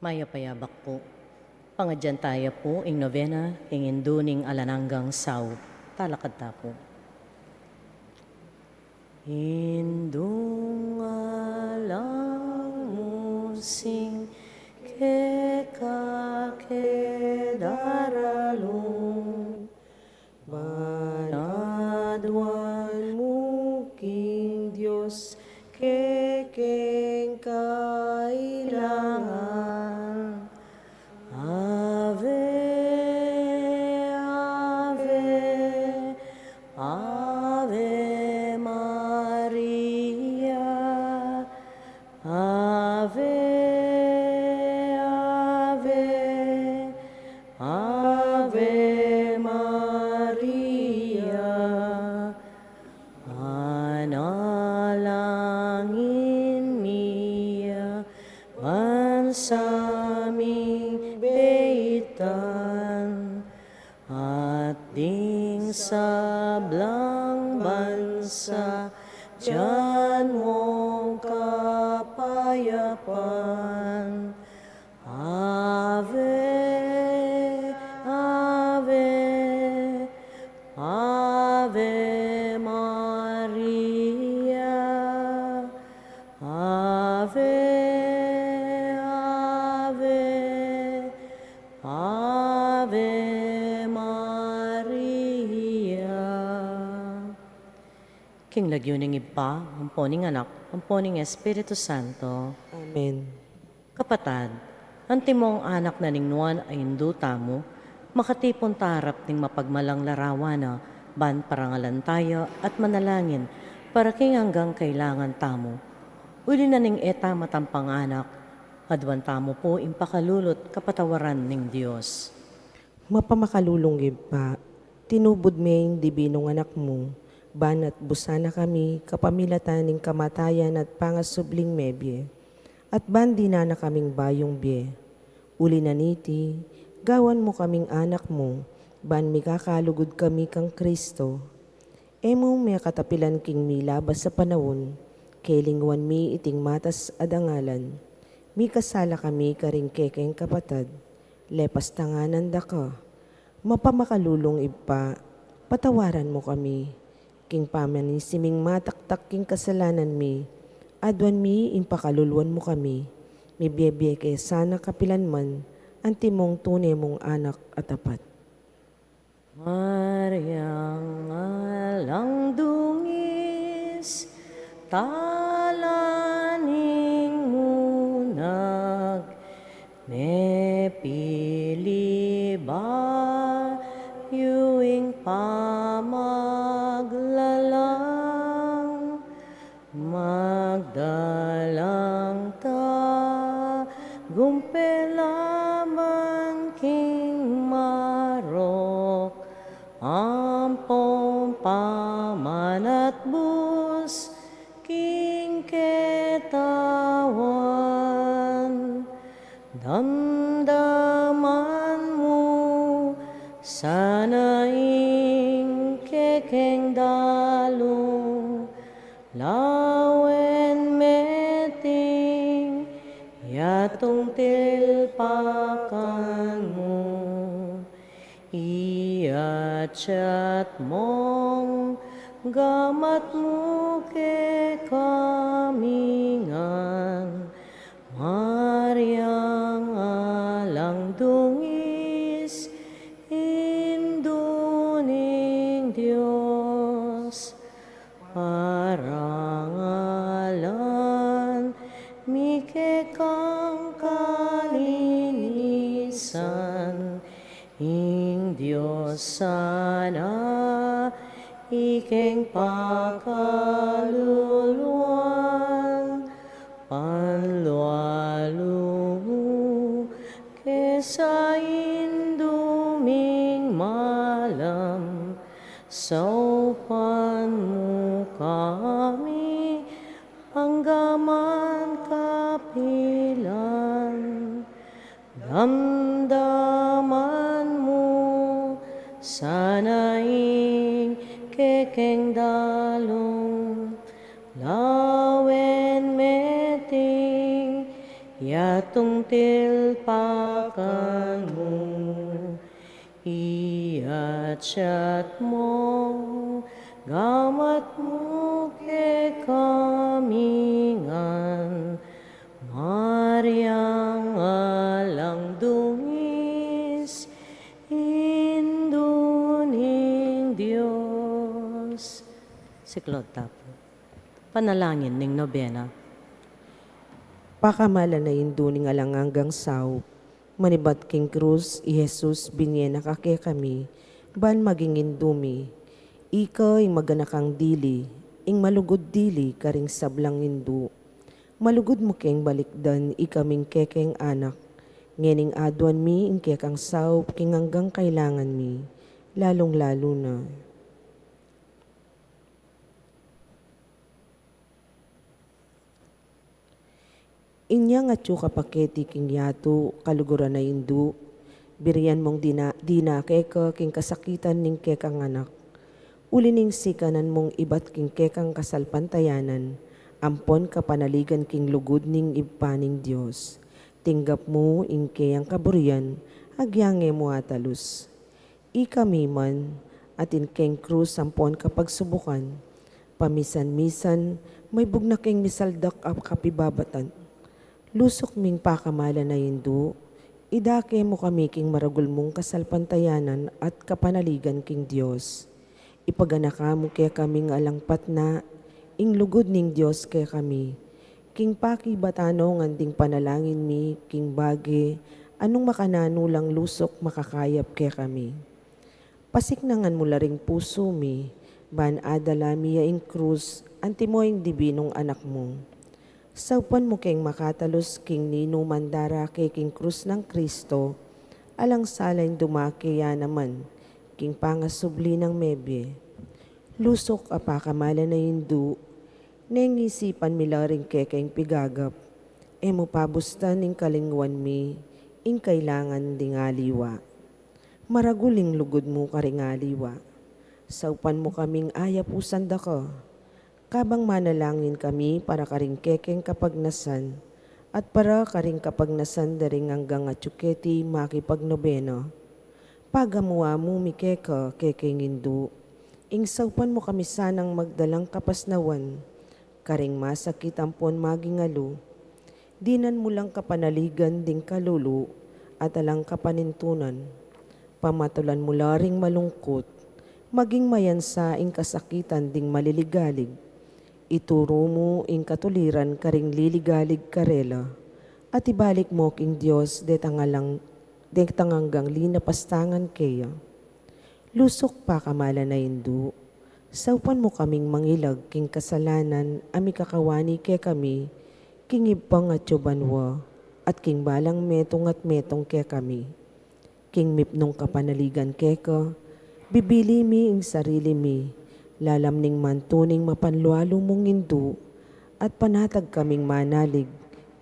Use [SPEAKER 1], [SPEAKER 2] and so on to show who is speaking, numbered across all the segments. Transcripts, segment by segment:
[SPEAKER 1] Maya payabak po. Pangadyan tayo po, ing novena, ing induning alananggang saw. Talakad ta po. Indung alang musing kekakedaralong banadwan muking Diyos kekeng kailangan. Ave, Ave, Ave Maria, Ave, Ave, Ave Maria, manalangin niya mansaming beitan at ding sablang bansa dyan mong kapayapan. Ave, Ave, Ave Maria, Ave, Ave, Ave Maria. King lagyuning ipa, amponing anak, amponing Espiritu Santo.
[SPEAKER 2] Amen.
[SPEAKER 1] Kapatad, ang timong anak na ningnuan ay induta mo, makatipon tarap ning mapagmalang larawan na ban parangalan tayo at manalangin para king hanggang kailangan tamo. Uli na ning eta matampang anak, adwan tamo po impakalulot kapatawaran ning Diyos.
[SPEAKER 2] Mapamakalulong pa, tinubod ming dibinong anak mo, banat busana kami kapamilatan ng kamatayan at pangasubling mebye, at bandi na kaming bayong bye. Uli na niti, gawan mo kaming anak mo, ban mi kakalugod kami kang Kristo. Emo may katapilan king milabas sa panahon, kailingwan mi iting matas adangalan. Mi kasala kami karing kekeng kapatad, lepas tanganan da ka. Mapamakalulong ipa, patawaran mo kami. King pamanisiming mataktak king kasalanan mi, adwan mi impakaluluan mo kami. Mi biyebye kay sana kapilan man, ang timong tunay mong anak at tapat.
[SPEAKER 1] Maryang alang dungis, talaning munag, nepili ba yuing pamaglalang, magdalang ta, gumpelaman king marok, ampong paman at bus, king ketawan, damdaman mo, sana ing kekeng dalong, lawen meting, yatong tilpakan mo. Iyachat mong gamat mo ke kamingan, Maryang alang dungis, induning Diyos, parangalan mi ke kang kalinisan, ing Diyos sana ikeng pakaluluan, panlualu kesa induming malam, saupan mo kami hanggaman kapilan, damdaman mo sana ing kekeng dalong, lawen meting, yat tungtil pakan mo, iyat siyat mo, gamat mo ke kamingan, Mariang alang dungis, induning Diyos. Siklod tapo. Panalangin ning nobena.
[SPEAKER 2] Pakamala na induning alang hanggang sao, manibat king krus, i Jesus binyena kake kami, ban maging indumi. Ika ing maganakang dili, ing malugod dili karing sablang indu. Malugod mo keng balikdan, ikaming kekeng anak, ngening aduan mi ing kekang sao, king hanggang kailangan mi, lalong-lalo na. Inya nga tsu kapaketi king yato, kaluguran na indu, birian mong dina keka king kasakitan ning kekang anak. Uli ning sikanan mong ibat king kekang kasalpantayanan, ampon kapanaligan king lugod ning ipaning Diyos. Tinggap mo ing kayang kaburian, agyange mo atalus. Ikami man, atin keng krus ampon kapag subukan, pamisan-misan, may bugna king misaldak ap kapibabatan. Lusok ming pakamala na indu, idake mo kami king maragul mong kasalpantayanan at kapanaligan king Diyos. Ipaganaka mo kaya kaming alangpat na, ing lugod ning Diyos kaya kami. King paki batano nganding panalangin mi, king bagi, anong makanano lang lusok makakayap kaya kami. Pasiknangan mo laring puso mi, ban adala miya ing krus, antimo ing dibinong anak mo. Saupan mo keng makatalos king nino mandara kay king krus ng Kristo, alang salain dumaki ya naman, king pangasubli ng mebye. Lusok apakamala na indu, nengisipan milaring kekeng pigagap, mo pabustan ing kalingwan mi, ing kailangan ding aliwa. Maraguling lugod mo karing aliwa, saupan mo kaming ayapusan da ka, kabang manalangin kami para karing kekeng kapagnasan, at para karing kapagnasan daring hanggang atsuketi makipagnobeno. Pagamuwa mo mikeka kekeng indu, ing saupan mo kami sanang magdalang kapasnawan, karing masakit ampon magingalo, dinan mo lang kapanaligan ding kalulu, at alang kapanintunan, pamatulan mo laring malungkot, maging mayansa ing kasakitan ding maliligalig, ituro mo ing katuliran karing liligalig karela, at ibalik mo king Diyos detanganggang linapastangan kaya. Lusok pa kamala na indu, saupan mo kaming mangilag king kasalanan, ami kakawani ke kami, king ibang at banwa, at king balang metong at metong ke kami. King mipnong kapanaligan ke ka, bibili mi ing sarili mi, lalamning mantuning mapanlualo mong indu, at panatag kaming manalig,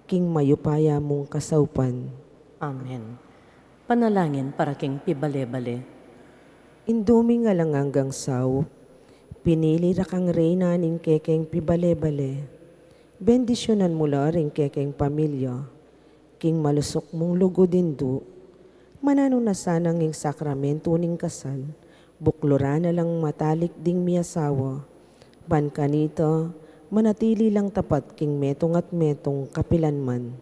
[SPEAKER 2] king mayupaya mong kasaupan.
[SPEAKER 1] Amen. Panalangin para king pibale-bale.
[SPEAKER 2] Indumi nga lang hanggang saw, pinili ra kang reyna ning kekeng pibale-bale. Bendisyonan mo la ring kekeng pamilya, king malusok mong lugod indu, manano na sanang ing sakramento ning kasal, buklura na lang matalik ding miyasawa, ban kanita, manatili lang tapat king metong at metong kapilanman,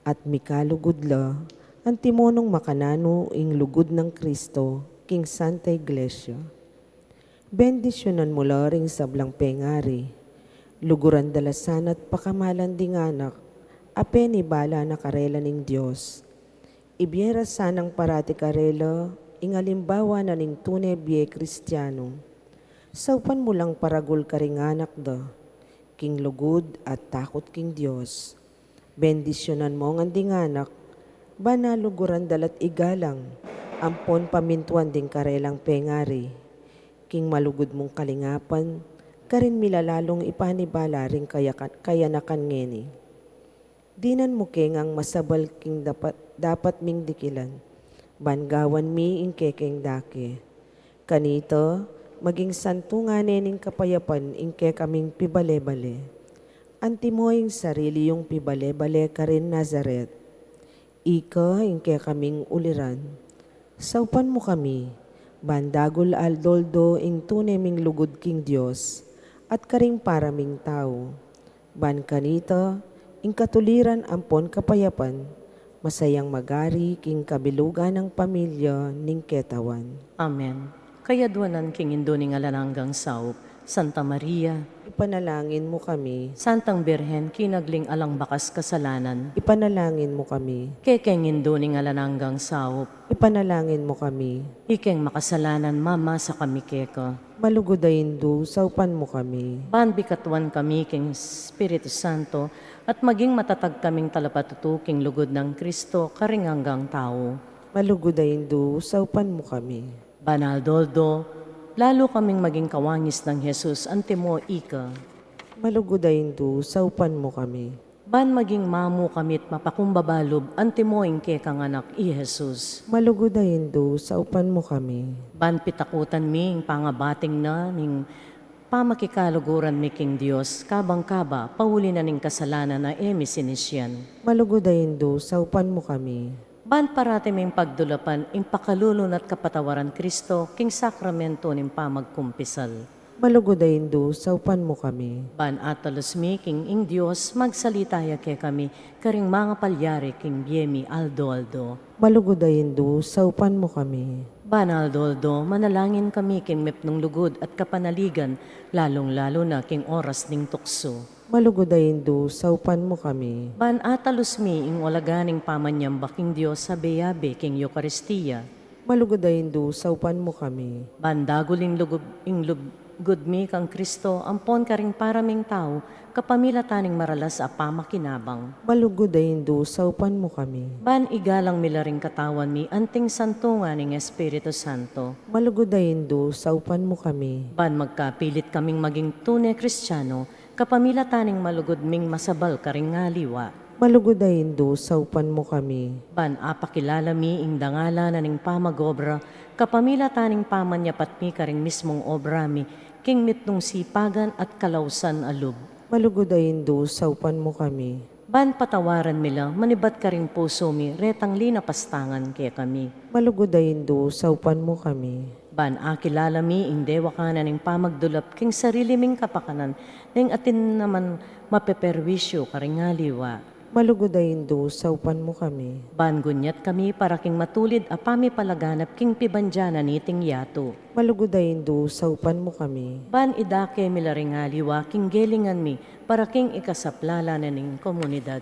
[SPEAKER 2] at mikalugod la, ang timonong makanano ing lugod ng Kristo, king Santa Iglesia. Bendisyonan mo la ring sablang pengari, luguran dalasan at pakamalan ding anak, apeni bala na karela ning Diyos. Ibiera sanang parati karela, ingalimbawa na ning tunay biye Kristiyano. Saupan mo lang paragul karing anak da, king lugod at takot king Diyos. Bendisyonan mo ang ding anak, banaluguran dalat igalang, ampon pamintuan ding karelang pengari. King malugod mong kalingapan, karin milalalong ipanibala ring kayanakan ngeni. Dinan mo keng ang masabal king dapat ming dikilan, bangawan mi ing kekeng dake. Kanito, maging santunganin ing kapayapan ing kaming pibale-bale. Antimo ing sarili yung pibale-bale karin Nazaret, Ika, ingke kaming uliran. Saupan mo kami, bandagol aldoldo ing tuneming lugod king Diyos, at karing paraming tao. Ban kanita, ing katuliran ampon kapayapan, masayang magari king kabilugan ng pamilya ning ketawan.
[SPEAKER 1] Amen. Kayadwanan king Indoning alananggang saup, Santa Maria,
[SPEAKER 2] Ipanalangin mo kami,
[SPEAKER 1] Santang Birhen, kinagling alang bakas kasalanan,
[SPEAKER 2] ipanalangin mo kami,
[SPEAKER 1] kekeng Indoning alananggang saup,
[SPEAKER 2] ipanalangin mo kami,
[SPEAKER 1] ikeng makasalanan mama sa kami keka.
[SPEAKER 2] malugodayin saupan mo kami,
[SPEAKER 1] Ban bikatuan kami king Espiritu Santo, at maging matatag kaming talapatutu king lugod ng Kristo, karinganggang tao.
[SPEAKER 2] malugodayin saupan mo kami,
[SPEAKER 1] Banal Doldo, lalo kaming maging kawangis ng Jesus, antimo ika.
[SPEAKER 2] malugodayin saupan mo kami,
[SPEAKER 1] Ban maging mamu kamit mapakumbabalob, antimo ingke kang anak i Jesus.
[SPEAKER 2] malugodayin saupan mo kami,
[SPEAKER 1] Ban pitakutan mi ing pangabating na ning pamakikaluguran mi king Dios, kabang-kaba, pauli na ning kasalanan na emi sinisyan.
[SPEAKER 2] malugodayin saupan mo kami,
[SPEAKER 1] Ban parati ming pagdulapan, ing pakalulun at kapatawaran Kristo, king sakramento ning pamagkumpisal.
[SPEAKER 2] malugodayin saupan mo kami,
[SPEAKER 1] Ban atalos mi king ing Dios, magsalitaya ke kami, karing mga palyari king Biemi Aldo.
[SPEAKER 2] malugodayin saupan mo kami,
[SPEAKER 1] Ban Aldo, manalangin kami king mepnong lugod at kapanaligan, lalong-lalo na king oras ning tukso.
[SPEAKER 2] malugodayin saupan mo kami,
[SPEAKER 1] Ban atalos mi ing walaganing pamanyamba king Dios sa beyabe king Eucharistia.
[SPEAKER 2] malugodayin saupan mo kami,
[SPEAKER 1] Ban daguling lugod mi kang Kristo, ampon karing paraming tao, kapamilataning maralas a pamakinabang.
[SPEAKER 2] malugodayin saupan mo kami,
[SPEAKER 1] Ban igalang milaring katawan mi, anting santungan ning Espiritu Santo.
[SPEAKER 2] malugodayin saupan mo kami,
[SPEAKER 1] Ban magkapilit kaming maging tunay Kristiyano, kapamilataning malugod ming masabal karing ngaliwa.
[SPEAKER 2] malugodayin saupan mo kami,
[SPEAKER 1] Ban apakilala mi ing dangala na ning pamagobra, kapamilataning pamanyapat mi karing mismong obra mi, king mitnong sipagan at kalawsan alub.
[SPEAKER 2] malugodayin saupan mo kami,
[SPEAKER 1] Ban patawaran mi lang, manibat karing puso mi, retang linapastangan kaya kami.
[SPEAKER 2] malugodayin saupan mo kami,
[SPEAKER 1] Ban akilala mi ing dewa ka na ning pamagdulap, king sarili ming kapakanan, ning atin naman mapeperwisyo karing ngaliwa.
[SPEAKER 2] malugodayin saupan mo kami,
[SPEAKER 1] Ban gunyat kami para king matulid apami palaganap king pibanjana niting yato.
[SPEAKER 2] malugodayin saupan mo kami,
[SPEAKER 1] Ban idake milaring ngaliwa king gelingan mi para king ikasaplala na ning komunidad.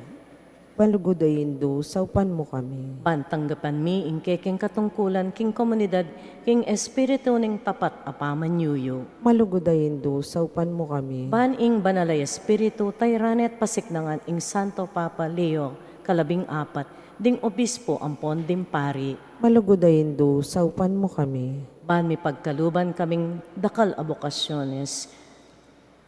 [SPEAKER 2] malugodayin saupan mo kami,
[SPEAKER 1] Ban tanggapan mi ing keking katungkulan king komunidad king espiritu ning tapat apaman yuyo.
[SPEAKER 2] malugodayin saupan mo kami,
[SPEAKER 1] Ban ing banalay espiritu tayranet pasiknangan ing Santo Papa Leo kalabing-4 ding obispo ampon dim pari.
[SPEAKER 2] malugodayin saupan mo kami,
[SPEAKER 1] Ban mi pagkaluban kaming dakal abokasyones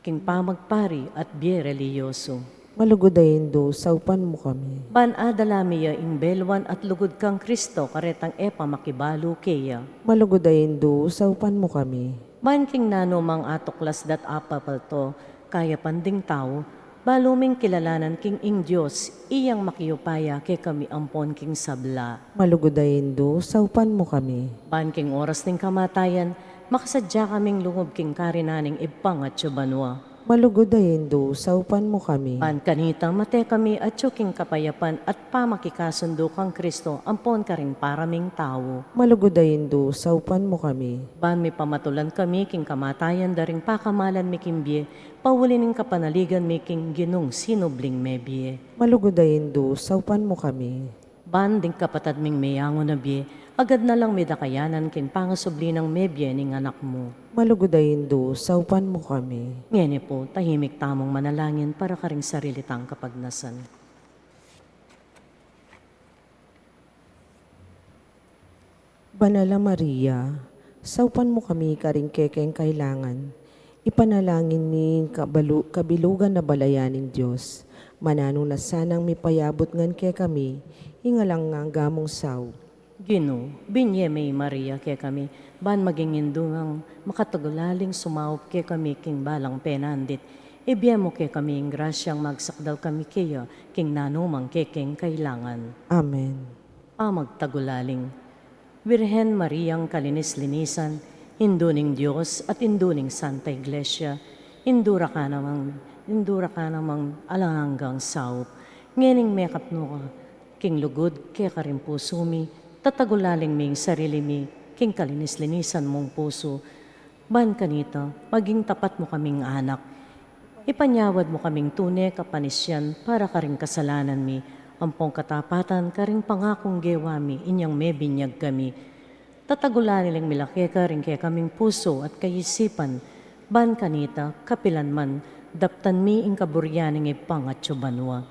[SPEAKER 1] king pamagpari at biyereliyoso.
[SPEAKER 2] malugodayin saupan mo kami,
[SPEAKER 1] Ban adalamiya ing belwan at lugod kang Kristo karetang epa makibalo keya.
[SPEAKER 2] malugodayin saupan mo kami,
[SPEAKER 1] Ban king nano mang atuklas dat apapalto, kaya panding tao, baluming kilalanan king ing Diyos, iyang makiyupaya ke kami ampon king sabla.
[SPEAKER 2] malugodayin saupan mo kami,
[SPEAKER 1] Ban king oras ning kamatayan, makasadya kaming lungob king karinaning ibpang at banwa.
[SPEAKER 2] malugodayin saupan mo kami,
[SPEAKER 1] Ban kanitang mate kami at king kapayapan at pamakikasundo kang Kristo, ampon karing paraming tao.
[SPEAKER 2] malugodayin saupan mo kami,
[SPEAKER 1] Ban mi pamatulan kami king kamatayan daring pakamalan mi kimbye, pawulining kapanaligan mi king ginong sinubling mebye.
[SPEAKER 2] malugodayin saupan mo kami,
[SPEAKER 1] Ban ding kapatad ming mayango na bye, agad na lang midakayanan kin pangasubli ng mebye ning anak mo.
[SPEAKER 2] malugodayin saupan mo kami,
[SPEAKER 1] Ngene po, tahimik tamong manalangin para karing sarilitang kapagnasan.
[SPEAKER 2] Banala Maria, saupan mo kami karing kekeng kailangan, ipanalangin ni kabilugan na balayaning Diyos, manano na sanang mipayabot ngan ke kami, hingalang nga gamong saw.
[SPEAKER 1] Gino, binye may Maria ke kami, ban maging indungang makatagulaling sumaup ke kami king balang penandit, Ibiyem mo kay kami ang grasyang magsakdal kami kaya, king nanumang keking kailangan.
[SPEAKER 2] Amen.
[SPEAKER 1] Pamagtagulaling. Birhen Mariang kalinis-linisan, induning Diyos at induning Santa Iglesia, indura ka namang alahanggang saup, ngening mekapno ka, king lugod kaya ka rin puso mi, tatagulaling ming sarili mi, king kalinis-linisan mong puso, ban kanita, maging tapat mo kaming anak, ipanyawad mo kaming tunay kapanisyan para ka rin kasalanan mi, ampong katapatan ka rin pangakong gewami, inyang may binyag kami, tatagula nilang milaki ka rin kaya kaming puso at kaisipan, ban kanita, kapilan man, daptan mi ing kaburyaning ipang at banwa.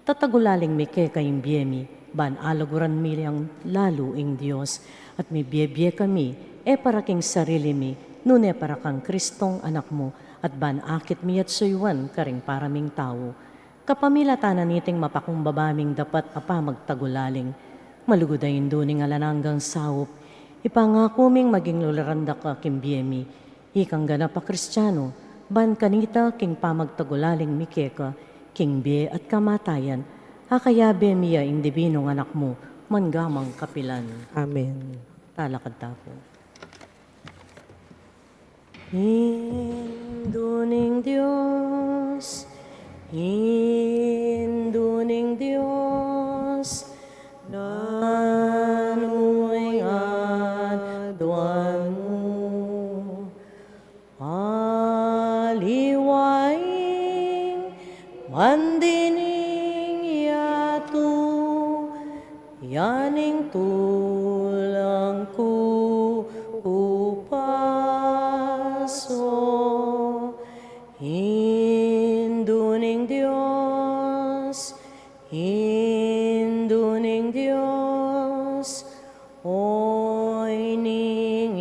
[SPEAKER 1] Tatagulaling mi kaya kayong biyemi, ban alaguran mi ang lalo ing Diyos, at mi biyebye kami, para king sarili mi, nune para kang Kristong anak mo, at ban akit mi at suywan karing paraming tao. Kapamilatanan niting mapakumbabaming dapat apa magtagulaling, malugudayin duning alananggang saup, ipangako ming maging lularanda ka kimbiyemi, ikang ganap pa Kristiyano, ban kanita king pamagtagulaling mikeka, king biye at kamatayan, hakayabe miya ing dibinong anak mo, manggamang kapilan.
[SPEAKER 2] Amen.
[SPEAKER 1] Talakad tapo. Induning Diyos, induning Diyos, nanuing adwan mo, aliwaing mandining yato, yaning tulang ko upaso, induning Diyos, induning Diyos, oy ningimbot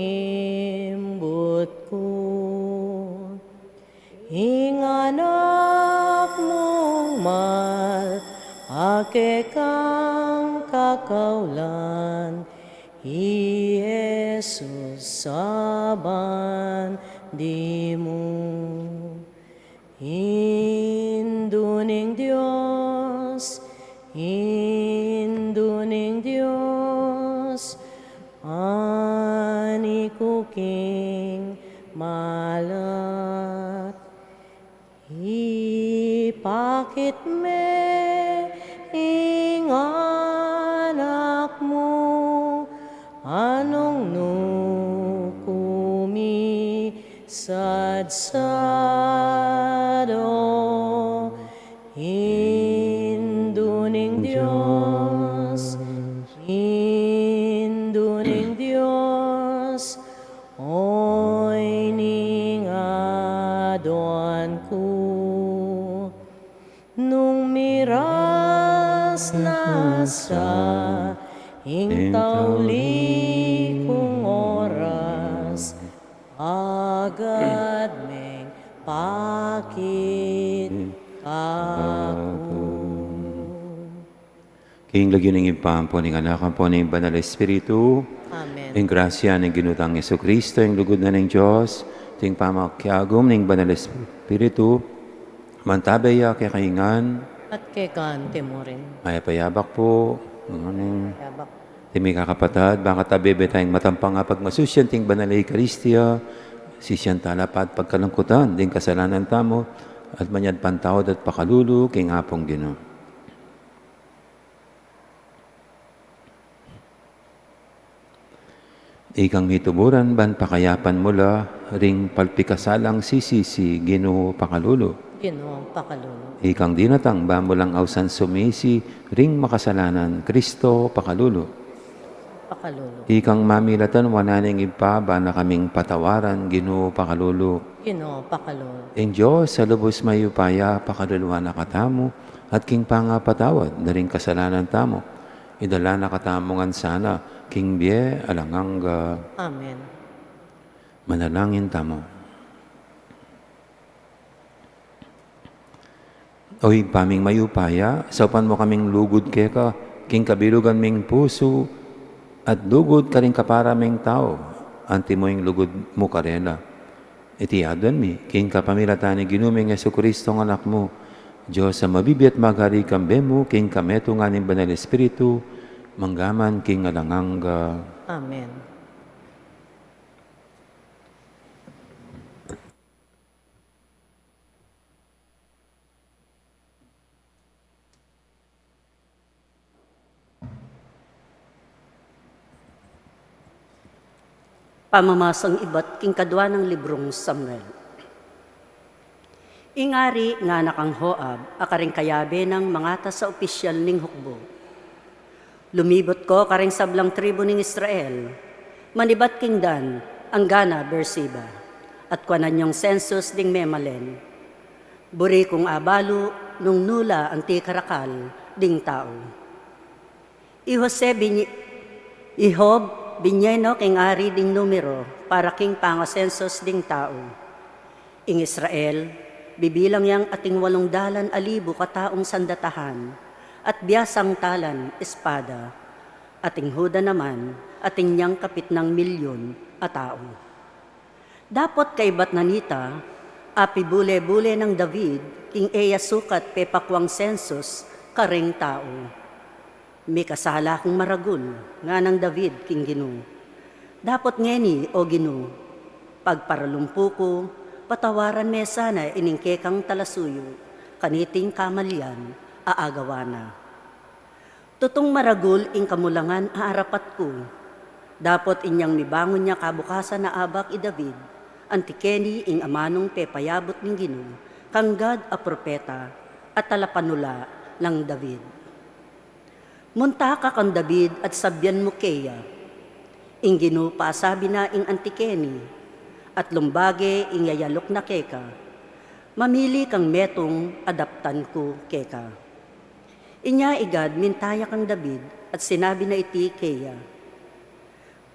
[SPEAKER 1] ko. Inganak mong mal, ake kang kakaulan, I Jesus saban di mo. Induning Diyos, induning Diyos, ani kuking malat, ipakit me ing anak mo, anong nukumi sadsado, induning Diyos, induning Diyos, oy ningaduan ko, nung miras na sa hingtawli kong oras, agad meng pakit ako.
[SPEAKER 3] King lagyan ng impampo ng anak po ng Banal na Espiritu,
[SPEAKER 1] Amen.
[SPEAKER 3] ang grasya ng ginutang Yeso Kristo, ang lugod na ng Diyos, ting pamakyagom ng Banal na Espiritu, mantabaya kay kaingan,
[SPEAKER 1] At kay kante mo rin.
[SPEAKER 3] ay payabak po,
[SPEAKER 1] Yabak.
[SPEAKER 3] timi kakapatad, baka tabebe tayong matampang nga pagmasusyan ting Banal na Eucharistia, sisyan talapat pagkalangkutan, ding kasalanan tamo, at manyad pantawad at pakalulu, king apong Ginoo. Ikang hituburan ban pakayapan mula, ring palpikasalang sisisi, Ginoo pakalulu.
[SPEAKER 1] Ginoong pakalulu.
[SPEAKER 3] Ikang dinatang ba mulang awsan sumisi, ring makasalanan, Kristo pakalulu.
[SPEAKER 1] Pakalulu.
[SPEAKER 3] Ikang mamilatan wananing ipa ba na kaming patawaran, Ginoo pakalulu.
[SPEAKER 1] Ginoong pakalulu.
[SPEAKER 3] Ing Diyos sa lubos mayupaya, pakaluluwa na katamo, at king pangapatawad, na ring kasalanan tamo. Idala na katamongan sana, king bie alanganga.
[SPEAKER 1] Amen.
[SPEAKER 3] Manalangin tamo. Oy, paming mayupaya, saupan mo kaming lugod keka, king kabilugan ming puso, at lugod ka rin kaparaming tao, anti mo yung lugod mo karela. Iti adon mi, king kapamilatan ni ginuming Yesu Kristo ng anak mo, Diyos sa mabibiyat magari kambe mo, king kameto nga ng Banal Espiritu, manggaman king alanganga.
[SPEAKER 1] Amen.
[SPEAKER 4] Pamamasang iba't king kadwa ng librong Samuel. Ingari nga nakang Hoab, akaring kayabe ng mangata sa opisyal ning hukbo. Lumibot ko karing sablang tribo ning Israel, manibat king Dan, ang Gana, Beersheba, at kwanan yung census ding Memalen. Buri kong abalo, nung nula ang tikarakal ding tao. Ihob, binyeno king ari ding numero, para king pangasensos ding tao. Ing Israel, bibilang yang ating 8,000 kataong sandatahan, at biyasang talan, espada, ating Huda naman, ating niyang kapit ng 1,000,000 a tao. Dapot kaibat nanita, api bule-bule ng David, king Eya sukat pepakwang sensus, karing tao. May kasala kong maragul, nga ng David, king Gino. Dapot ngeni, o Gino, pagparalumpu ko, patawaran me sana iningkekang talasuyo, kaniting kamalyan, aagawana. Tutong maragul ing kamulangan aarapat ko, dapot inyang mibangon niya kabukasan na abak i David, antikeni ing amanong pepayabot ning Gino, kanggad a propeta, at talapanula lang David. Munta ka kang David at sabyan mo keya, ing Gino pasabi na ing antikeni, at lumbage ing yayalok na keka, mamili kang metong adaptan ko keka. Inya igad mintaya kang David at sinabi na iti keya,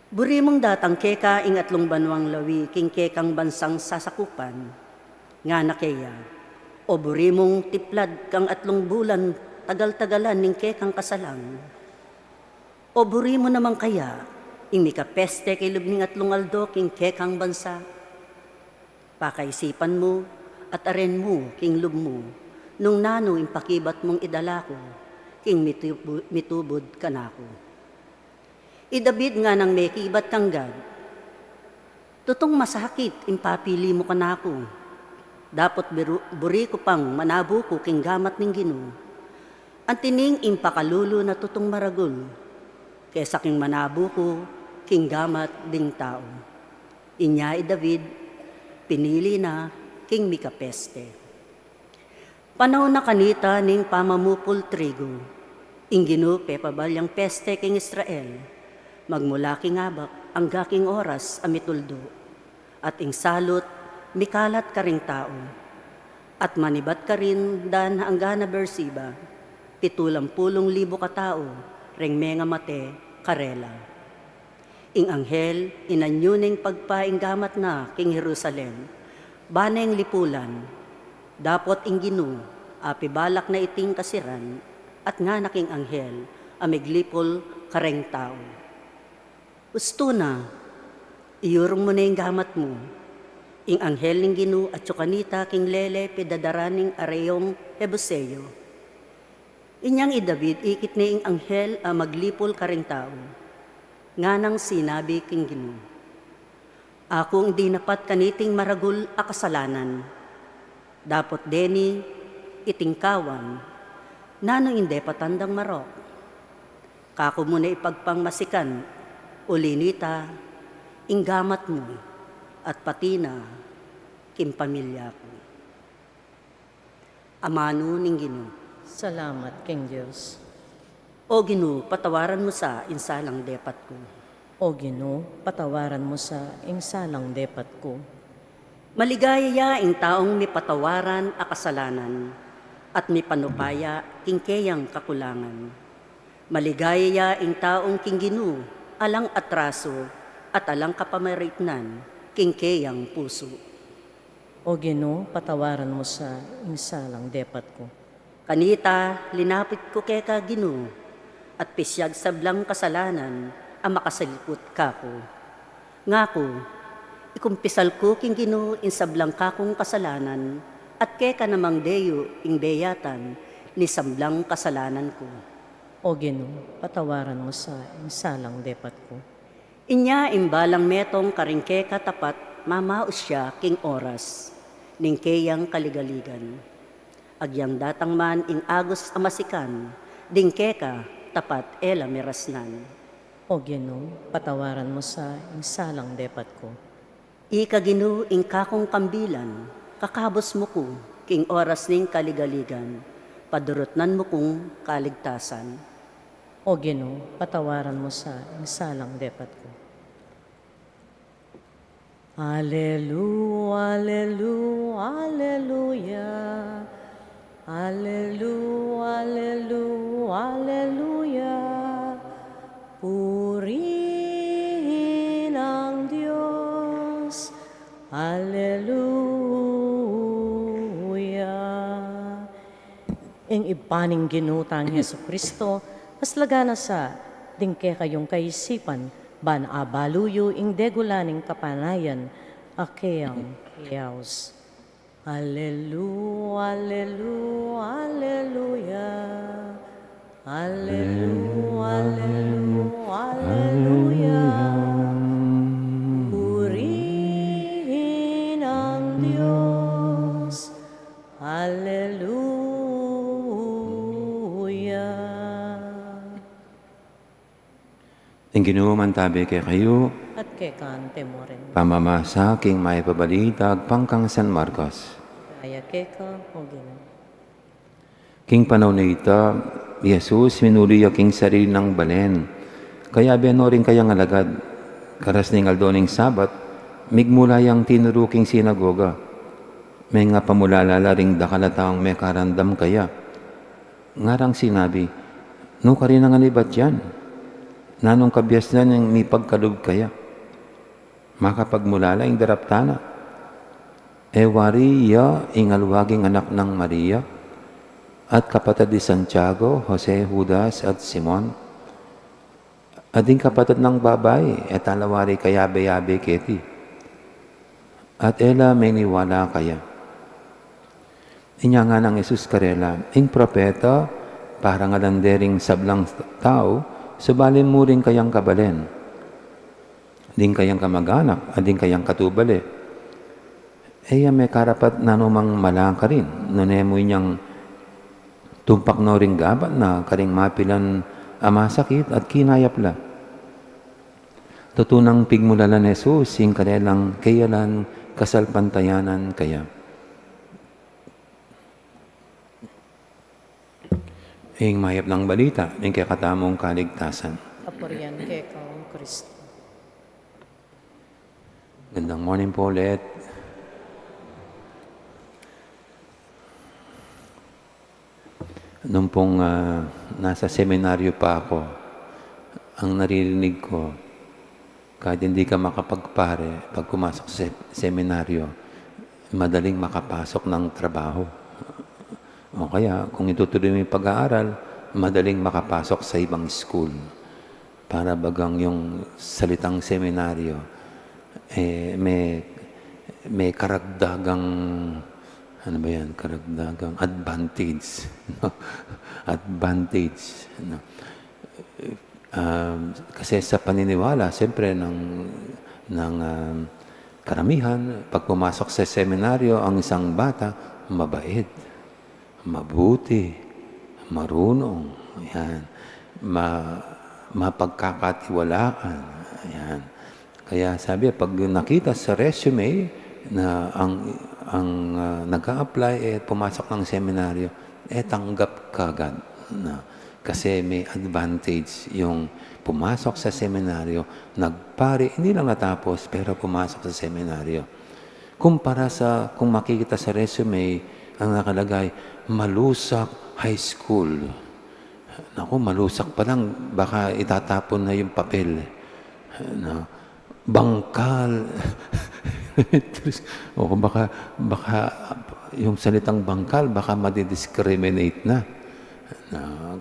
[SPEAKER 4] buri mong datang keka ing 3 banwang lawi king kekang bansang sasakupan, nga na keya, o buri mong tiplad kang 3 bulan tagal-tagalan ning kekang kasalang, o buri mo naman kaya ing mikapeste kay lubning 3 aldo king kekang bansa. Pakaisipan mo at aren mo king lub mo, nung nano impakibat mong idala ko, king mitubod kanako. Idabid nga nang may kibat kang gad, tutong masakit impapili mo kanako, dapot buri ko pang manabo ko king gamat ning Gino, antining impakalulo na tutong maragul, kesa king manabo ko king gamat ding tao. Inya David, pinili na king mikapeste. Panahon na kanita ning pamamupol trigo, ing Gino pepabalyang peste king Israel, magmula king abak ang gaking oras amituldo, at ing salot mikalat ka ring tao, at manibat ka rin dan ang Gana Beersheba, 70,000 katao, ring menga mate karela. Ing anghel, inanyuning pagpaing gamat na king Jerusalem, baneng lipulan, dapot ing Gino, api balak na iting kasiran, at nga naking anghel, amiglipol kareng tao. Usto na, iyurong mo na yung gamat mo, ing anghel ning Gino at yukanita king lele pedadaraning areyong Hebuseo. Inyang David, ikit na ing anghel maglipol kareng tao, nga nang sinabi king Gino, akong di napat kaniting maragul a kasalanan, dapot deni itingkawan, nanong hindi patandang marok. Kako mo na ipagpangmasikan, ulinita, inggamat mo, at pati na kimpamilya ko. Amano ning Gino.
[SPEAKER 1] Salamat, King Diyos.
[SPEAKER 4] O Gino, patawaran mo sa insalang depat ko.
[SPEAKER 1] O Ginoo, patawaran mo sa ingsalang depat ko.
[SPEAKER 4] Maligaya ing taong may patawaran a kasalanan, at may panupaya king keyang kakulangan. Maligaya ing taong king Gino, alang atraso, at alang kapamaritnan, king keyang puso.
[SPEAKER 1] O Ginoo, patawaran mo sa ingsalang depat ko.
[SPEAKER 4] Kanita, linapit ko keka Gino, at pisyag sablang kasalanan, ang makasalikot kako. Ngako, Ikumpisal ko king Ginoo in sablang kakong kasalanan, at keka namang deyo ing beyatan ni sablang kasalanan ko.
[SPEAKER 1] O Ginoo, patawaran mo sa insalang depat ko.
[SPEAKER 4] Inya imbalang metong karingke katapat, mamaos siya king oras, ning keyang kaligaligan. Agyang datang man ing agos amasikan, ding keka tapat ela merasnan.
[SPEAKER 1] O Ginoo, patawaran mo sa insalang depat ko.
[SPEAKER 4] Ika Ginoo ing kakong kambilan, kakabos mo ko king oras ning kaligaligan, padurotnan mo kong kaligtasan.
[SPEAKER 1] O Ginoo, patawaran mo sa insalang depat ko. Alleluia, alleluia, alleluia. Alleluia, alleluia, alleluia. Purihin ang Diyos. Alleluia. Ing ipaning ginutang Heso Kristo, mas lagana sa dingke kayong kaisipan, ban abaluyo ing degulaning kapanayan, akeyang yaos. Alleluia, alleluia, alleluia. Alleluia, alleluia, alleluia. Purihin ang Diyos. Alleluia.
[SPEAKER 3] Ang Ginoo man tabi kay kayo,
[SPEAKER 1] At kay kante mo rin.
[SPEAKER 3] pamamasa king may pabalitag pangkang San Marcos.
[SPEAKER 1] Kaya kay ka, o Ginoo.
[SPEAKER 3] King panahon na ita, Jesus minuli king sarili ng balen. Kaya benoring kayang alagad. Karas ning aldoning sabat, migmula yang tinuruking sinagoga. May nga pamulalala ring dakalataong may karandam kaya. Ngarang sinabi, no ka rin nga libat yan. Nanong kabyas na niyang may pagkalub kaya. Makapagmulala ing daraptana. Maria, ingalwaging anak ng Maria, at kapatid ni Santiago, Jose, Judas, at Simon. Ading kapatid ng babae, at alawari kayabe-yabe keti. At ela may niwala kaya. Inya nga ng Jesus karela, ing propeta, parang alandering sablang tao, subalin mo rin kayang kabalen. Ding kayang kamag-anak, ading kayang katubali. Eya may karapat na numang malaka rin, nunemoy niyang tumpak no ring gabat na karing mapilan amasakit at kinayapla. Tutunang pigmulalan Jesus, sing karelang kayalan kasalpantayanan kaya. Ing mayap ng balita, ing kakatamong kaligtasan.
[SPEAKER 1] Kapurian kay ka, o Kristo.
[SPEAKER 3] Gandang morning po ulit. Nung pong nasa seminaryo pa ako, ang naririnig ko, kahit hindi ka makapagpare, pag pumasok sa seminaryo, madaling makapasok ng trabaho. O kaya, kung itutuloy mo yung pag-aaral, madaling makapasok sa ibang school. Para bagang yung salitang seminaryo, may karagdagang, ano ba yan? Karagdagang advantage. No? Advantage. No? Kasi sa paniniwala, siyempre, ng karamihan, pag pumasok sa seminaryo, ang isang bata, mabait, mabuti, marunong, yan, mapagkakatiwalaan, yan. Kaya sabi, pag nakita sa resume na ang nag-a-apply, pumasok ng seminaryo, tanggap kagad na. Kasi may advantage yung pumasok sa seminaryo, nagpare, hindi lang natapos, pero pumasok sa seminaryo. Kumpara sa, kung makikita sa resume, ang nakalagay, Malusak High School. Naku, malusak pa lang, baka itatapon na yung papel. No? Bangkal. O baka yung salitang bangkal, baka madidiscriminate na.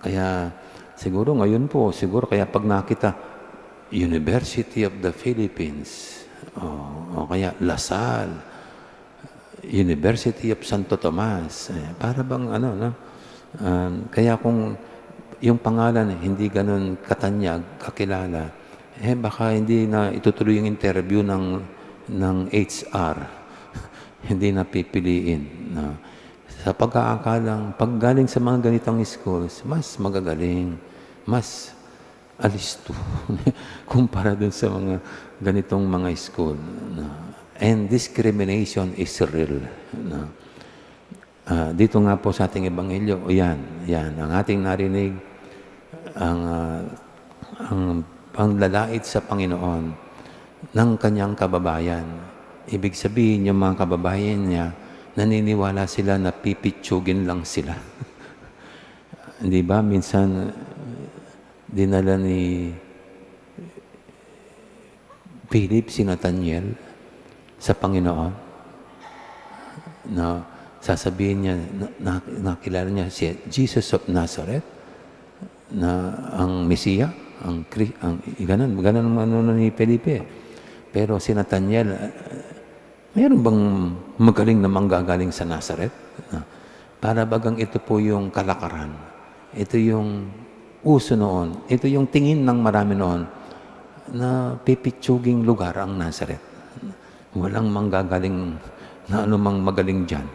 [SPEAKER 3] Kaya siguro ngayon po, siguro kaya pag nakita University of the Philippines, O kaya Lasal, University of Santo Tomas. Para bang ano, no? Kaya kung yung pangalan hindi ganun katanyag, kakilala, baka hindi na itutuloy yung interview ng HR. Hindi na pipiliin. No? Sa pag-aakalang, pag galing sa mga ganitong schools, mas magagaling, mas alisto kumpara dun sa mga ganitong mga school. No? And discrimination is real. No? Dito nga po sa ating ebanghelyo, yan, ang ating narinig, ang panglalait sa Panginoon ng kanyang kababayan. Ibig sabihin, yung mga kababayan niya, naniniwala sila na pipitsugin lang sila. Di ba? Minsan, dinala ni Philip si Nathaniel sa Panginoon na sasabihin niya, nakilala niya si Jesus of Nazareth na ang Mesiya, ganun ano ni Felipe. Pero si Nathaniel, mayroon bang magaling na manggagaling sa Nazareth? Para bagang ito po yung kalakaran. Ito yung uso noon. Ito yung tingin ng marami noon na pipitsuging lugar ang Nazareth. Walang manggagaling na anumang magaling dyan.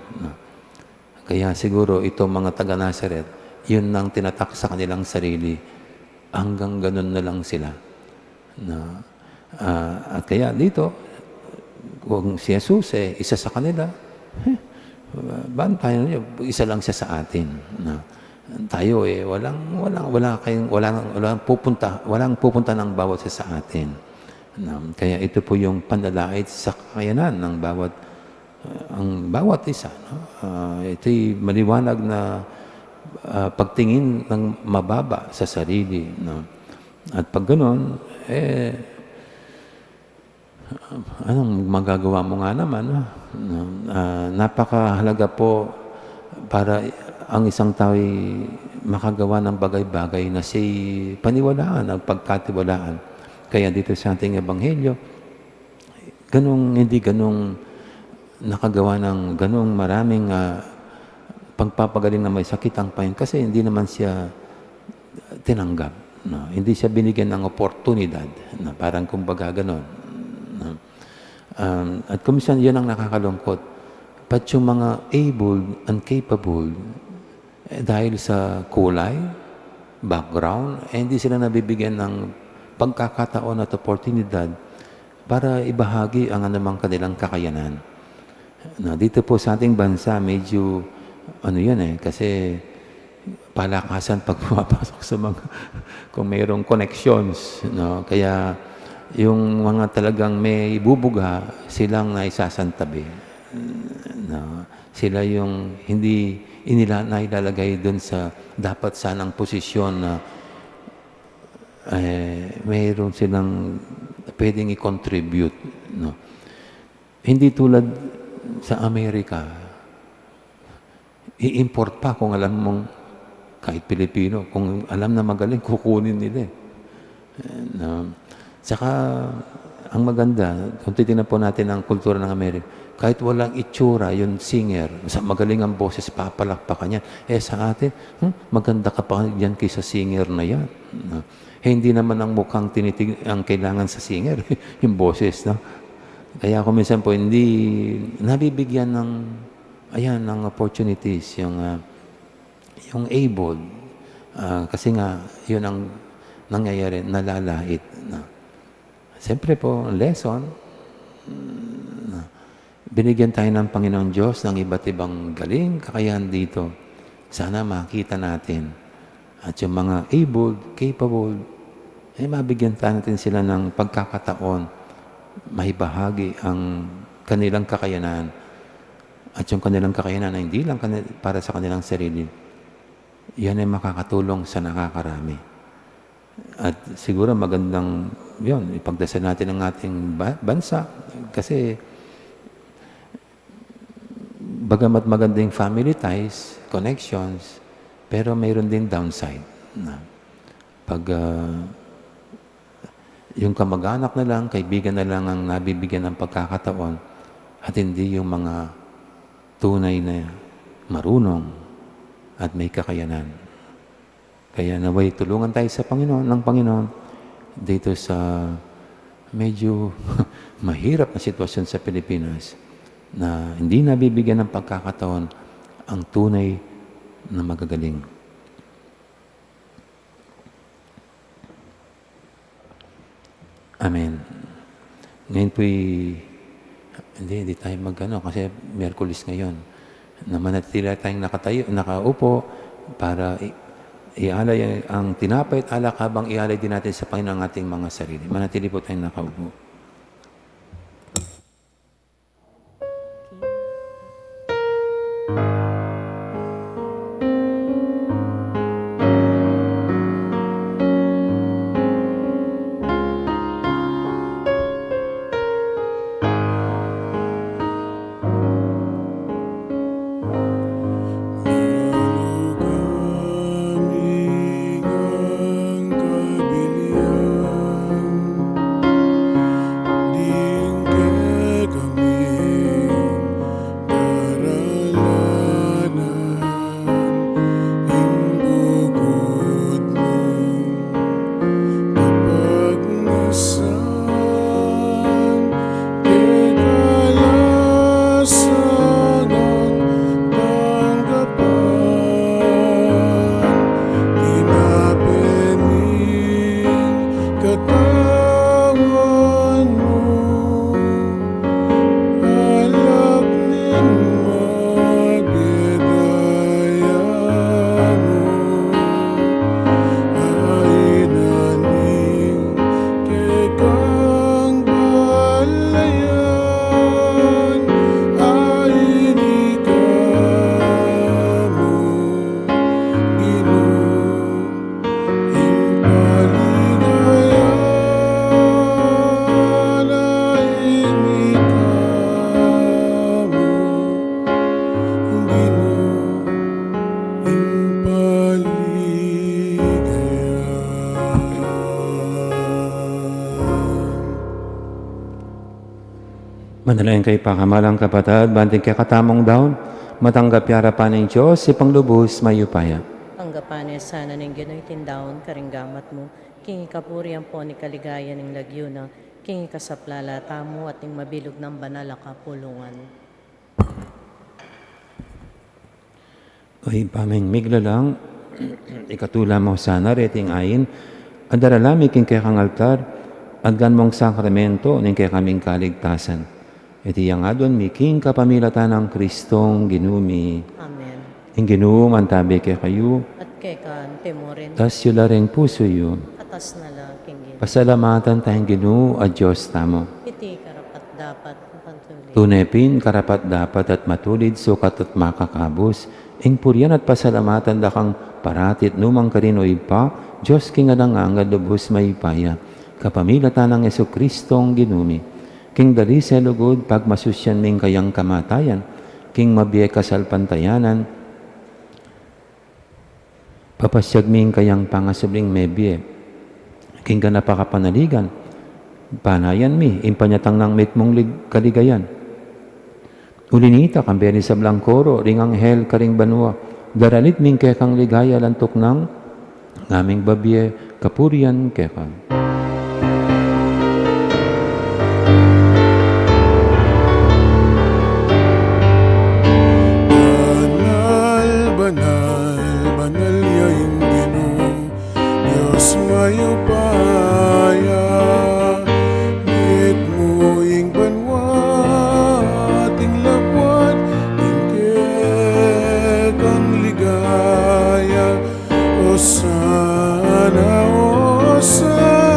[SPEAKER 3] Kaya siguro ito mga taga-Nazareth, yun nang tinatak sa kanilang sarili. Hanggang ganun na lang sila. At kaya dito, kung si Jesus isa sa kanila, tayo isa lang siya sa atin. Tayo walang pupunta ng bawat isa sa atin. Kaya ito po yung panlalait sa kakayanan ng bawat isa. Ito'y maliwanag na pagtingin ng mababa sa sarili. At pag gano'n, anong magagawa mo nga naman? Napakahalaga po para ang isang tao'y makagawa ng bagay-bagay na siya'y paniwalaan, ang pagkatiwalaan. Kaya dito sa ating ebanghelyo, hindi ganong nakagawa ng ganong maraming pagpapagaling na may sakit ang Panginoon kasi hindi naman siya tinanggap. Hindi siya binigyan ng oportunidad na parang kumbaga ganon. At kuminsan yan ang nakakalungkot. Pat yung mga able and capable, dahil sa kulay, background, hindi sila nabibigyan ng pagkakataon at oportunidad para ibahagi ang anumang kanilang kakayanan. Dito po sa ating bansa, medyo kasi palakasan pag pumapasok sa mga kung mayroong connections, kaya yung mga talagang may bubuga, silang naisasantabi. Sila yung hindi nailalagay dun sa dapat sanang posisyon na mayroon silang pwedeng i-contribute. Hindi tulad sa Amerika, i-import pa kung alam mong kahit Pilipino, kung alam na magaling, kukunin nila. Saka, ang maganda, kung titignan po natin ang kultura ng Amerika, kahit walang itsura, yung singer, magaling ang boses, papalakpakan yan. Sa atin, maganda ka pa yan kaysa singer na yan. Hindi naman ang mukhang ang kailangan sa singer, yung boses. Kaya kung minsan po, hindi nabibigyan ng opportunities, yung able. Kasi nga, yun ang nangyayari, nalalait. Siyempre po, lesson, binigyan tayo ng Panginoon Diyos ng iba't ibang galing, kakayahan dito. Sana makita natin. At yung mga able, capable, mabigyan tayo natin sila ng pagkakataon, mahibahagi ang kanilang kakayanan. At yung kanilang kakayanan na hindi lang para sa kanilang sarili, yan ay makakatulong sa nakakarami. At siguro magandang ipagdasal natin ang ating bansa kasi bagamat magandang family ties, connections, pero mayroon din downside. Pag Yung kamag-anak na lang, kaibigan na lang ang nabibigyan ng pagkakataon at hindi yung mga tunay na marunong at may kakayanan. Kaya naway tulungan tayo sa Panginoon, ng Panginoon dito sa medyo mahirap na sitwasyon sa Pilipinas na hindi nabibigyan ng pagkakataon ang tunay na magagaling. Amen. Ngayon po'y hindi tayo kasi Miyerkules ngayon. Na manatili tayong nakaupo para ialay ang tinapay at alak habang ialay din natin sa Panginoon ang ating mga sarili. Manatili po tayong nakaupo. Manalangin kay pakamalang kapatid, banting kay katamong daon, matanggap yara pa ng Diyos, ipang lubos mayupaya.
[SPEAKER 1] Tanggapan niya sana ng ginoy tindaon, karinggamat mo, kingi kapurihan po ni kaligaya ng lagyo na, kingi kasaplala tamo at ng mabilog ng banal na kapulungan.
[SPEAKER 3] Oy, paming migla lang, ikatula mo sana reting ayin, at daralami king kay kang altar, at gan mong sakramento ning kay kaming kaligtasan. Iti yang adon miking kapamilatan ng Kristong ginumi.
[SPEAKER 1] Amen.
[SPEAKER 3] Ing ginuum ang tabi kay kayo,
[SPEAKER 1] At kay kan temorin,
[SPEAKER 3] tas yula ring puso yo.
[SPEAKER 1] atas na lang kinggin.
[SPEAKER 3] Pasalamatan tayong ginu at Diyos tamo.
[SPEAKER 1] Iti karapat dapat pantuloy.
[SPEAKER 3] Tunepin, karapat dapat at matulid, sukat at makakabos. Ing puryan at pasalamatan dakang paratit numang karinoy pa, Diyos kingadangangad lubos mayipaya. Kapamilatan ng Yesu Kristong ginumi. King dali sa lugod, pag masusyan ming kayang kamatayan, king mabiye kasal pantayanan, papasyag ming kayang pangasubling mebye, king ka napakapanaligan, panayan mi, impanyatang ng mitmong kaligayan. Ulinita, kamberi sa Blancoro, ring anghel karing banwa, daralit ming kekang ligaya lantok ng ngaming babye, kapurian kekang.
[SPEAKER 5] Osana, Osana.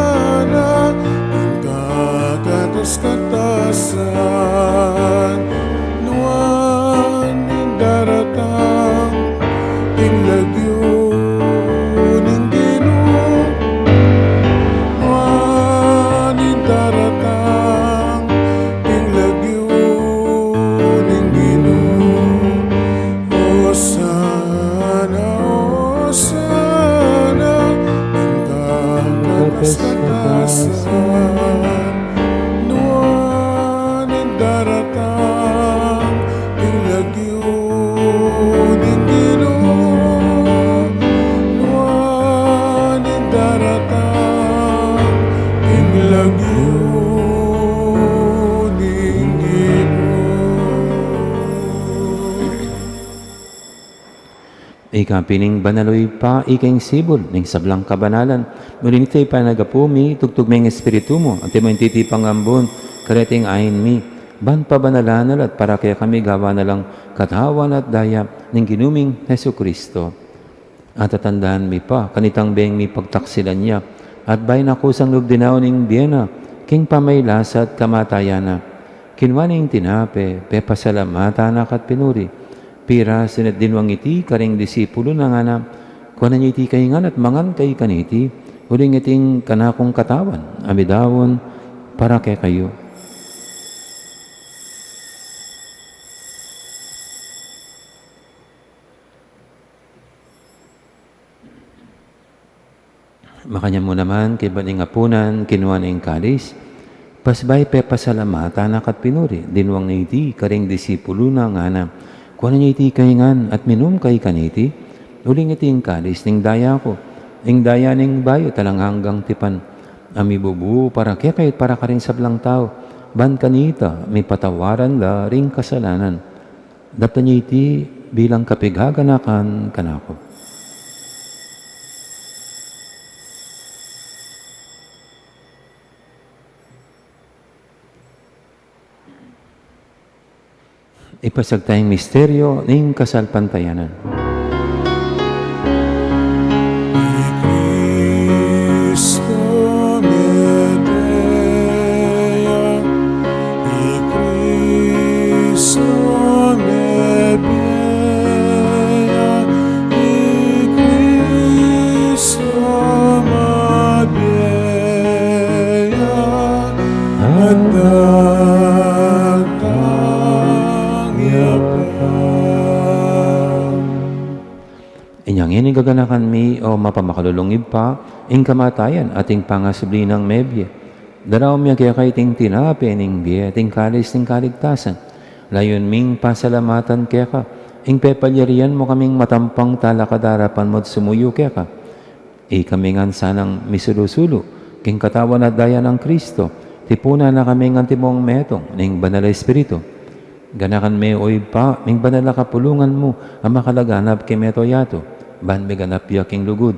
[SPEAKER 3] Ika pining banaloy pa, iking sibol, ning sablang kabanalan. Ngunit ito'y panagapumi, tugtog may espiritu mo, at mo yung titipang ambon, kareting ayin mi. Ban pa banalanal at para kaya kami gawa na lang katawan at daya ng ginuming Heso Kristo. At tatandaan mi pa, kanitang beng mi pagtaksilan niya, at bay nakusang lugdinaw ning biyena, king pamaylasa at kamatayana. Kinwaning tinape, pepasalamata na kat pinuri. Pira sinat dinwang iti, karing disipulo na nga na, kuwanan niya iti kahingan at mangan kay kaniti, uling iting kanakong katawan, amidawon, para kay kayo. Makanya mo naman, kay baning apunan, kinuha na yung kalis. Pasbay pepasalamata na kat pinuri, dinwang na iti, karing disipulo na nga na, kuha na niya iti kahingan at minum kay kaniti, uling iti yung kalis, ning daya ko, ing daya ning bayo, talang hanggang tipan, amibubu, para kaya kahit para ka rin sablang tao, ban kanita, may patawaran la ring kasalanan. Dapat niya iti bilang kapigaganakan kanako. Ipasag tayong misteryo ng kasalpantayanan. Inyang ini gaganakan mi o mapamakalulungib pa, ing kamatayan ating pangasubli ng mebye. Daraw miya kaya kay ting tinape ning biye, ting kalis ting kaligtasan. Layon ming pasalamatan kaya ka, ing pepalyarian mo kaming matampang talakadarapan mo't sumuyo kaya ka. Kamingan sanang misulusulo, king katawan at daya ng Kristo, tipuna na kaming antimong metong, ning banal espiritu. Ganakan me oy pa, ning banal kapulungan mo, ang makalaganap kay meto yato. Ban may ganap yaking lugod.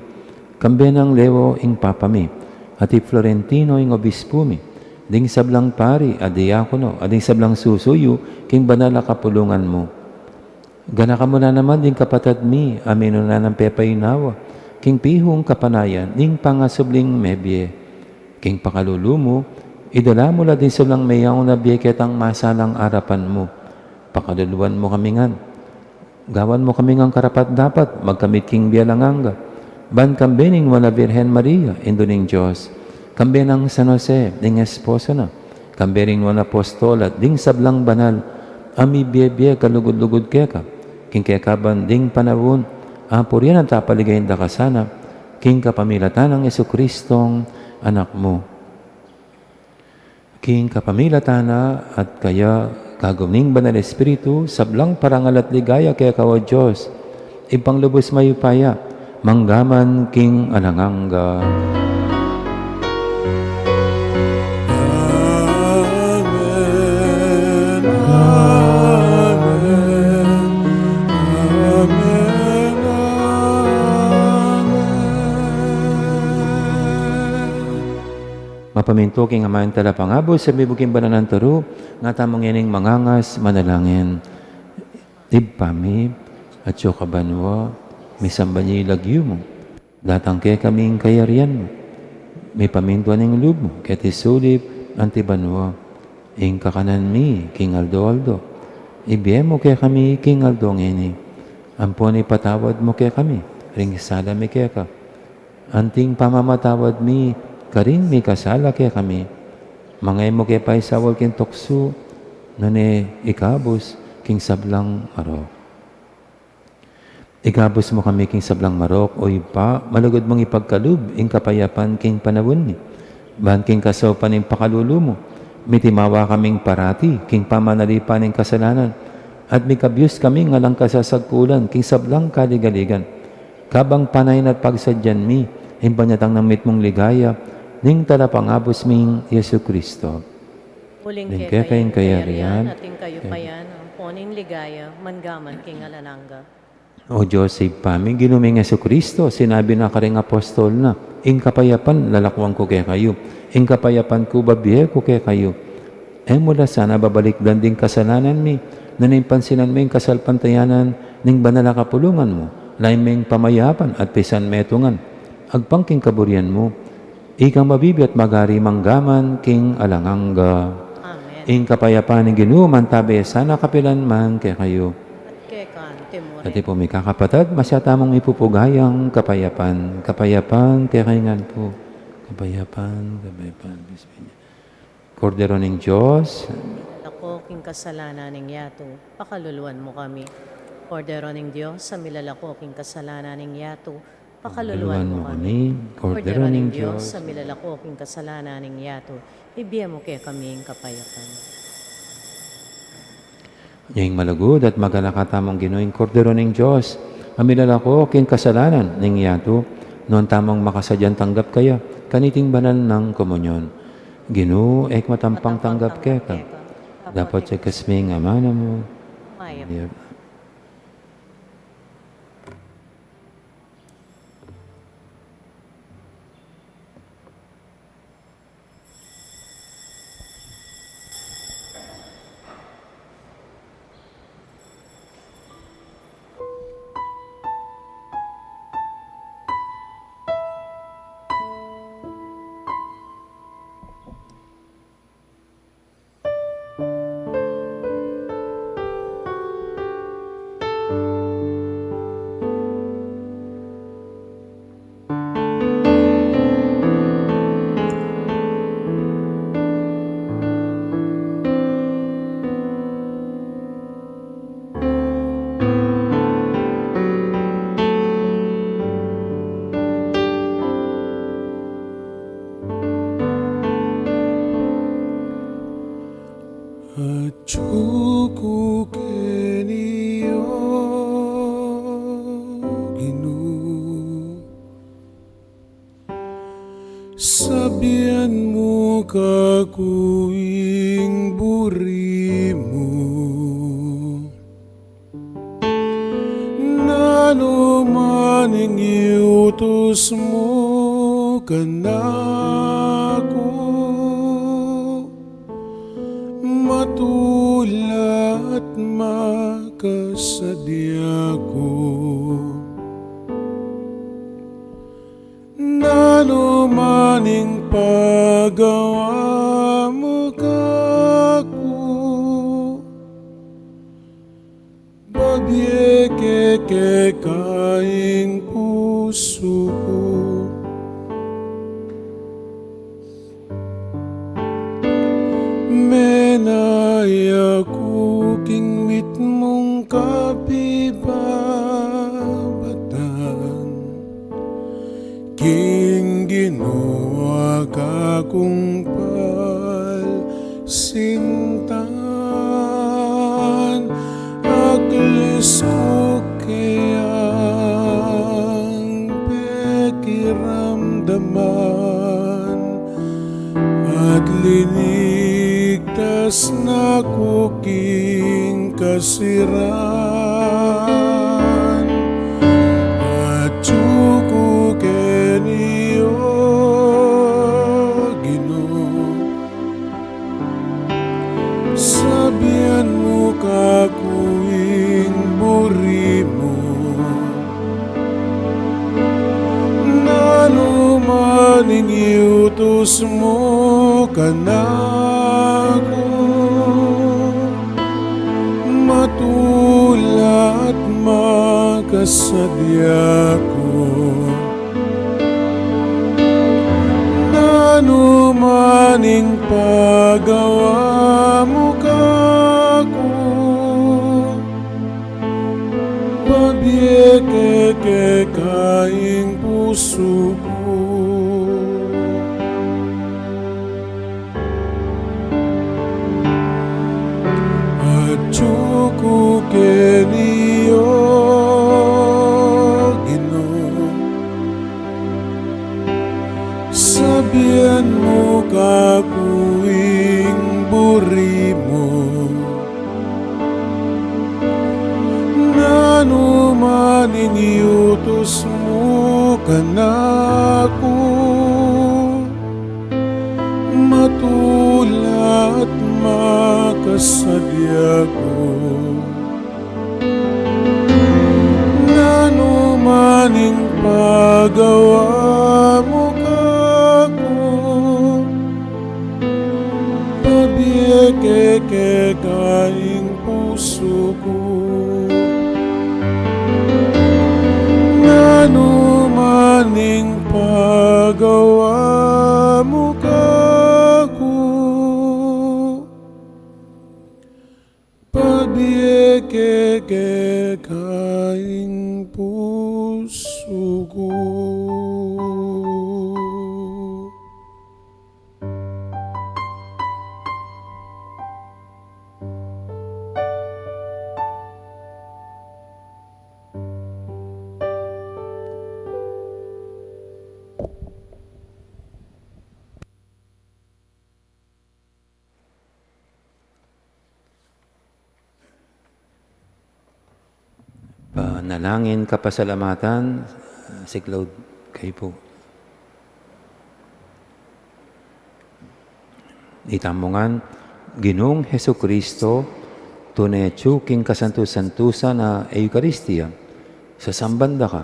[SPEAKER 3] Kambe ng lewo ing papami, at Florentino ing obispo mi, ding sablang pari, adiakono, ading sablang susuyo, king banal kapulungan mo. Ganaka mo na naman ding kapatad mi, amino na ng pepaynawa, king pihong kapanayan, ning pangasubling mebye, king pakalulumo, idala mo la din sablang mayaw na biyeketang masalang arapan mo. Pakaluluan mo kami ngan. Gawan mo kami ngang karapat dapat, magkamit king bialanganga. Ban kambening wala Virhen Maria, induning Diyos. Kambe ng San Jose, ding esposo na. Kambe rin wala apostol at ding sablang banal. Ami biye kalugod-lugod keka. King kekaban ding panawon. Apurian at tapaligayin da kasana. King kapamilatan ng Jesucristong anak mo. King kapamilatana at kaya kagumning banal espiritu, sablang parangal at ligaya kaya kawa Diyos, ipanglubos mayupaya, manggaman king ananganga.
[SPEAKER 5] Amen, Amen, Amen, Amen.
[SPEAKER 3] Mapaminto king amayan talapangabos sa bibuging bananan taro, nga tamang yaning mangangas manalangin. Ibpami at siyo kabanwa, misamba niya ilagyo mo. Datang kaya kaming kayarian mo. May pamintuan ng loob mo, kaya tisulip antibanwa. Ing kakanan mi, King Aldo. Ibiye mo kaya kami, King Aldo ngini. Ampon ipatawad mo kaya kami, ring sala mi kaya ka. Anting pamamatawad mi, karing mi kasala kaya kami. Mangay mo kaya pa isawal king tukso, nane ikabos king sablang marok. Ikabos mo kami king sablang marok, o ipa, malugod mong ipagkalub, ing kapayapan king panawon ni. Ban king kasaw pa ning pakalulu mo, mitimawa kaming parati, king pamanalipan ning kasalanan, at mikabyus kami ngalang kasasagpulan, king sablang kaligaligan. Kabang panay at pagsadyan mi, ing panyatang ng mitmong ligaya, ning talapangabos ming Yesu Kristo.
[SPEAKER 1] Muling
[SPEAKER 3] kaya kayong kayarian,
[SPEAKER 1] ating kayo payan, ang poning ligaya, manggaman king alananga.
[SPEAKER 3] O Diyos, save pami, ginuming Yesu Kristo, sinabi na karing apostol na, ing kapayapan, lalakwang ko kay kayo. Ing kapayapan ko, babihe ko kay kayo. Mula sana babalik danding kasalanan mi, na naimpansinan mo yung kasalpantayanan, ning banal na kapulungan mo, lain ming pamayapan at pisan metungan. Agpangking kaburian mo, ikang mabibi at magari manggaman, king alangangga.
[SPEAKER 1] Amen.
[SPEAKER 3] Ing kapayapan ng ginuman tabi, sana kapilan man kay kayo.
[SPEAKER 1] At kay kantimore.
[SPEAKER 3] At po may kakapatad, masyatamong ipupugayang kapayapan. Kapayapan, tekaingan po. Kapayapan, kapayapan. Kordero ng Diyos,
[SPEAKER 1] Ako, king kasalanan ng yato, pakaluluan mo kami. Kordero ng Diyos, sa milalako, king kasalanan ng yato, pakaluluan mo kami.
[SPEAKER 3] Kordero ng
[SPEAKER 1] Diyos,
[SPEAKER 3] Diyos,
[SPEAKER 1] sa milalako, king kasalanan ng yato, ibiya mo kay kaming kapayapan.
[SPEAKER 3] yung malagod at magalakatamang ginoing kordero ng Diyos, amilala ko king kasalanan ng yato, noon tamang makasadyan tanggap kaya, kaniting banal ng komunyon. Ginoo, ek matampang tanggap kaya ka. Dapat sa kasming amana mo.
[SPEAKER 1] Maya.
[SPEAKER 5] Achuku keniyo ginu sabian mo kakuing buri mo nano maning iutos mo kanako matula at makasadya ko nano maning pagawa mo kako babyeke ke kaing puso ko menaya kuking mit mong kapibabatan king ginawa ka kong palsintan aglis ko kayang pekiramdaman at linigtas na kuking kasiran at chuko keniyo Ginoo sabian mo kakuing buri mo nano maning iutos mo kanako matula at makasadya ko nano maning pagawa mo kako pabyeke ke kaing puso ko Achuku keniyo Ginoo sabian mo kakuing buri mo nano maning iutos mo kanako, matula at makasadya ko. Ngano maning pagawa mo kako, pabiyeke kaing puso ko. Ngano maning pagawa mo kako, pabiyeke kaing puso ko.
[SPEAKER 3] Panalangin kapasalamatan, si Claude, kayo po. Itamongan, Ginoong Heso Kristo, tunay king kasantu-santusa na Eucharistia, sa sambanda ka,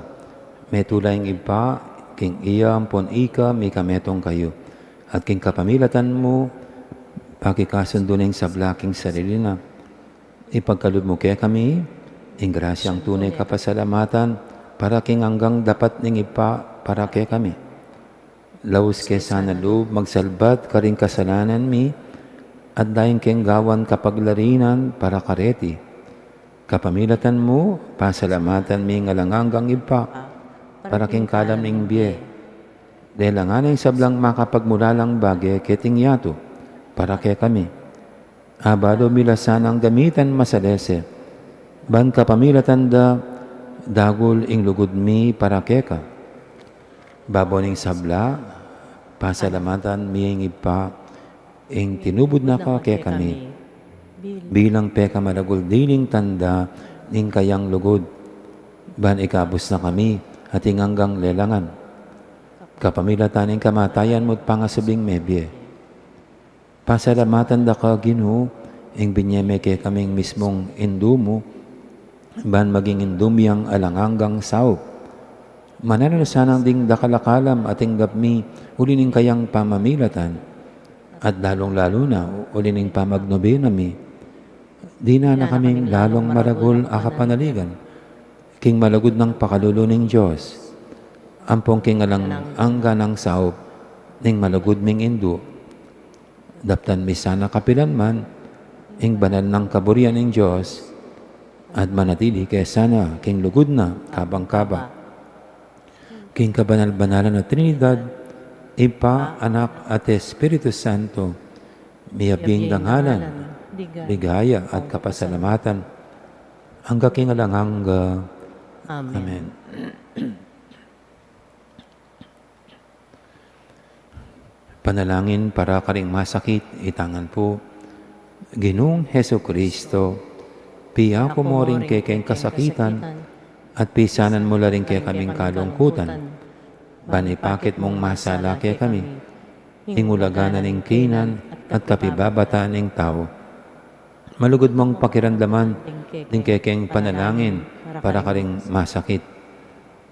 [SPEAKER 3] may tulayang ipa, king iya ampon ika, may kametong kayo, at king kapamilatan mo, pakikasundo ng sablaking sarili na, ipagkalod mo kaya kami, ing grasyang tunay kapasalamatan, para king hanggang dapat ning ipa, para kaya kami. Laus kay sana loob, magsalbat ka rin kasalanan mi, at dahil keng gawan kapaglarinan, para kareti. Kapamilatan mo, pasalamatan mi ngalangang ipa, para king kalam ning biye. Dahil ang anay sablang makapagmulalang bagay, keting yato, para kaya kami. Abado milasan ang gamitan masalese, ban kapamilatan da, dagol ing lugod mi para keka. Baboning sabla, pasalamatan mi ing ipa, ing tinubod na ka kaya kami. Bilang peka malagol dining tanda, ning kayang lugod. Ban ikabos na kami, at ing hanggang lelangan. Kapamilatan ing kamatayan mo't pangasabing mebye. Pasalamatan da ka Ginoo, ing binyeme kaya kaming mismong indumo, ban maging indumyang alanganggang sao. Mananasanang ding dakalakalam ating gapmi ulining kayang pamamilatan, at lalong-lalo na ulining pamagnobena mi. Di na kaming lalong maragol akapanaligan, king malagod ng pakalulo ng Diyos. Ampong king alang angga ng sao, ning malagod ming indo. Daptan mi sana kapilan man, ing banal ng kaburian ng Diyos, at manatili kaya sana king lugod na kabang-kaba. King kabanal-banalan na Trinidad, Ipa, Anak at Espiritu Santo, miyabing dangalan, ligaya at kapasalamatan, hangga king alangangga. Amen. Panalangin para karing masakit, itangan po, Ginoong Heso Kristo, piya ko mo rin kay kayong kasakitan, at pisanan mo la rin kay kaming kalungkutan. Banipakit mong masala kay kami, ingulaganan ng kinan, at kapibabataan ng tao. Malugod mong pakiramdaman, din kay kayong panalangin, para ka ring masakit.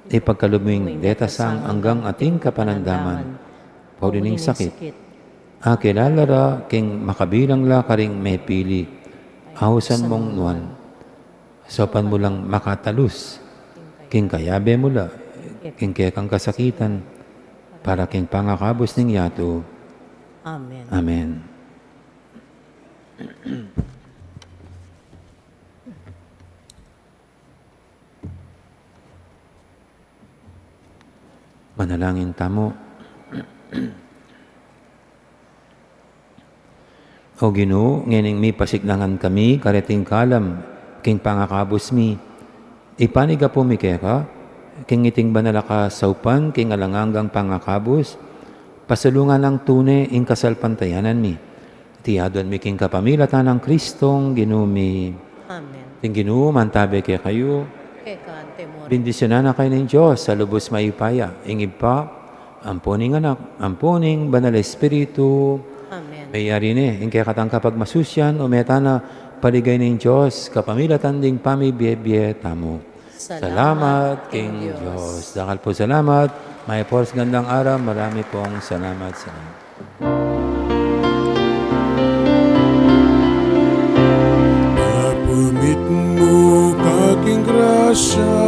[SPEAKER 3] Ipagkaluming detasang hanggang ating kapanandaman, paulining sakit. Kilala ra, king makabilang la ka ring may pili, ahusan mong nuan, sopan mo lang makatalus, king kayabe mo la, king kekang kasakitan, para king pangakabos ning yato.
[SPEAKER 1] Amen.
[SPEAKER 3] Amen. Manalangin tamo. O Ginoo, ngening mi pasiklangan kami, kareting kalam, king pangakabos mi. Ipaniga po mi keka, king iting banala ka saupan, king alanganggang pangakabos, pasalungan ng tune, ing kasalpantayanan mi. Tiyadon mi king kapamilatan ng Kristong Ginoo mi.
[SPEAKER 1] Amen.
[SPEAKER 3] Ting Ginoo, mantabe kaya kayo,
[SPEAKER 1] Kay kante mo rin.
[SPEAKER 3] Bendisyonan na kayo ng Diyos sa lubos maipaya. Ingib pa, ampuning anak, ampuning banal Espiritu.
[SPEAKER 1] Amen.
[SPEAKER 3] May ari ni, ingkay katang kapag masusyan, umeta na paligay ng Diyos, kapamilatan ding pamibiyebye tamo. Salamat, King Diyos. Dakal po salamat. May pors gandang araw. Marami pong salamat sa inyo.
[SPEAKER 5] Napumit mo aking grasya